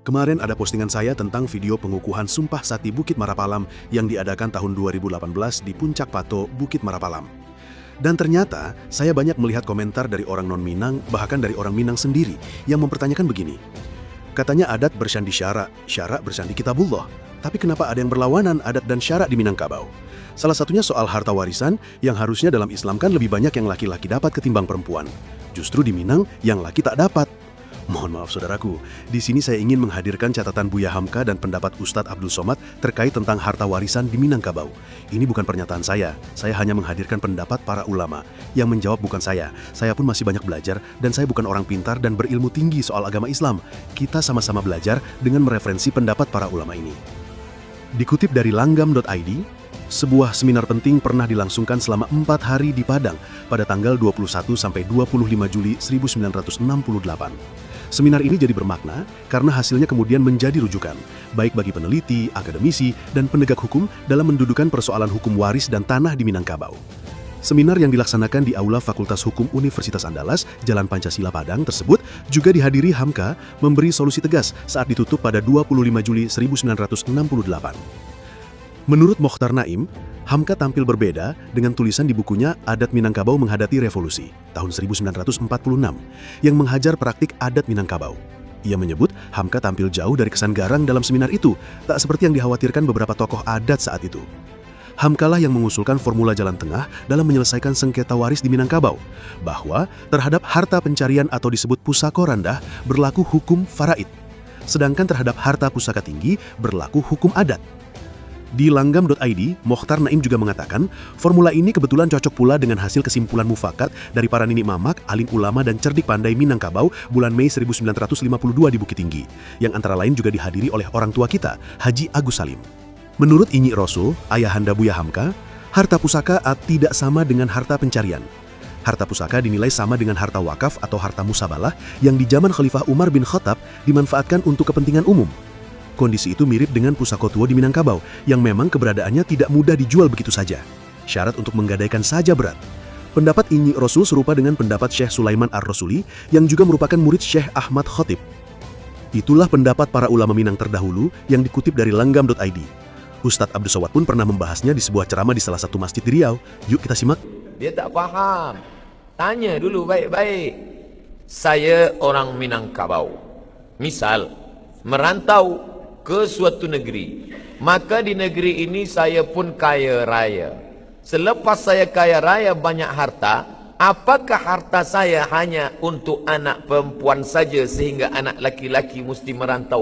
Kemarin ada postingan saya tentang video pengukuhan Sumpah Sati Bukit Marapalam yang diadakan tahun 2018 di Puncak Pato, Bukit Marapalam. Dan ternyata, saya banyak melihat komentar dari orang non-Minang, bahkan dari orang Minang sendiri, yang mempertanyakan begini. Katanya adat bersandi syara, syara bersandi kitabullah. Tapi kenapa ada yang berlawanan adat dan syara di Minangkabau? Salah satunya soal harta warisan yang harusnya dalam Islam kan lebih banyak yang laki-laki dapat ketimbang perempuan. Justru di Minang, yang laki tak dapat. Mohon maaf saudaraku, di sini saya ingin menghadirkan catatan Buya Hamka dan pendapat Ustadz Abdul Somad terkait tentang harta warisan di Minangkabau. Ini bukan pernyataan saya hanya menghadirkan pendapat para ulama. Yang menjawab bukan saya pun masih banyak belajar dan saya bukan orang pintar dan berilmu tinggi soal agama Islam. Kita sama-sama belajar dengan mereferensi pendapat para ulama ini. Dikutip dari langgam.id, sebuah seminar penting pernah dilangsungkan selama 4 hari di Padang pada tanggal 21 sampai 25 Juli 1968. Seminar ini jadi bermakna karena hasilnya kemudian menjadi rujukan, baik bagi peneliti, akademisi, dan penegak hukum dalam mendudukan persoalan hukum waris dan tanah di Minangkabau. Seminar yang dilaksanakan di Aula Fakultas Hukum Universitas Andalas, Jalan Pancasila Padang tersebut juga dihadiri Hamka memberi solusi tegas saat ditutup pada 25 Juli 1968. Menurut Mokhtar Naim, Hamka tampil berbeda dengan tulisan di bukunya Adat Minangkabau Menghadapi Revolusi tahun 1946 yang menghajar praktik adat Minangkabau. Ia menyebut Hamka tampil jauh dari kesan garang dalam seminar itu, tak seperti yang dikhawatirkan beberapa tokoh adat saat itu. Hamkalah yang mengusulkan formula jalan tengah dalam menyelesaikan sengketa waris di Minangkabau, bahwa terhadap harta pencarian atau disebut pusako rendah berlaku hukum faraid, sedangkan terhadap harta pusaka tinggi berlaku hukum adat. Di langgam.id, Mokhtar Naim juga mengatakan, formula ini kebetulan cocok pula dengan hasil kesimpulan mufakat dari para nini mamak, alim ulama dan cerdik pandai Minangkabau bulan Mei 1952 di Bukit Tinggi, yang antara lain juga dihadiri oleh orang tua kita, Haji Agus Salim. Menurut Inyi Rasul, ayahanda Buya Hamka, harta pusaka tidak sama dengan harta pencarian. Harta pusaka dinilai sama dengan harta wakaf atau harta musabalah yang di zaman Khalifah Umar bin Khattab dimanfaatkan untuk kepentingan umum. Kondisi itu mirip dengan pusako tua di Minangkabau, yang memang keberadaannya tidak mudah dijual begitu saja. Syarat untuk menggadaikan saja berat. Pendapat Inyi Rasul serupa dengan pendapat Syekh Sulaiman Ar-Rasuli, yang juga merupakan murid Syekh Ahmad Khotib. Itulah pendapat para ulama Minang terdahulu yang dikutip dari langgam.id. Ustadz Abdul Somad pun pernah membahasnya di sebuah ceramah di salah satu masjid di Riau. Yuk kita simak. Dia tak faham. Tanya dulu baik-baik. Saya orang Minangkabau. Misal, merantau ke suatu negeri, maka di negeri ini saya pun kaya raya. Selepas saya kaya raya banyak harta, apakah harta saya hanya untuk anak perempuan saja sehingga anak laki-laki mesti merantau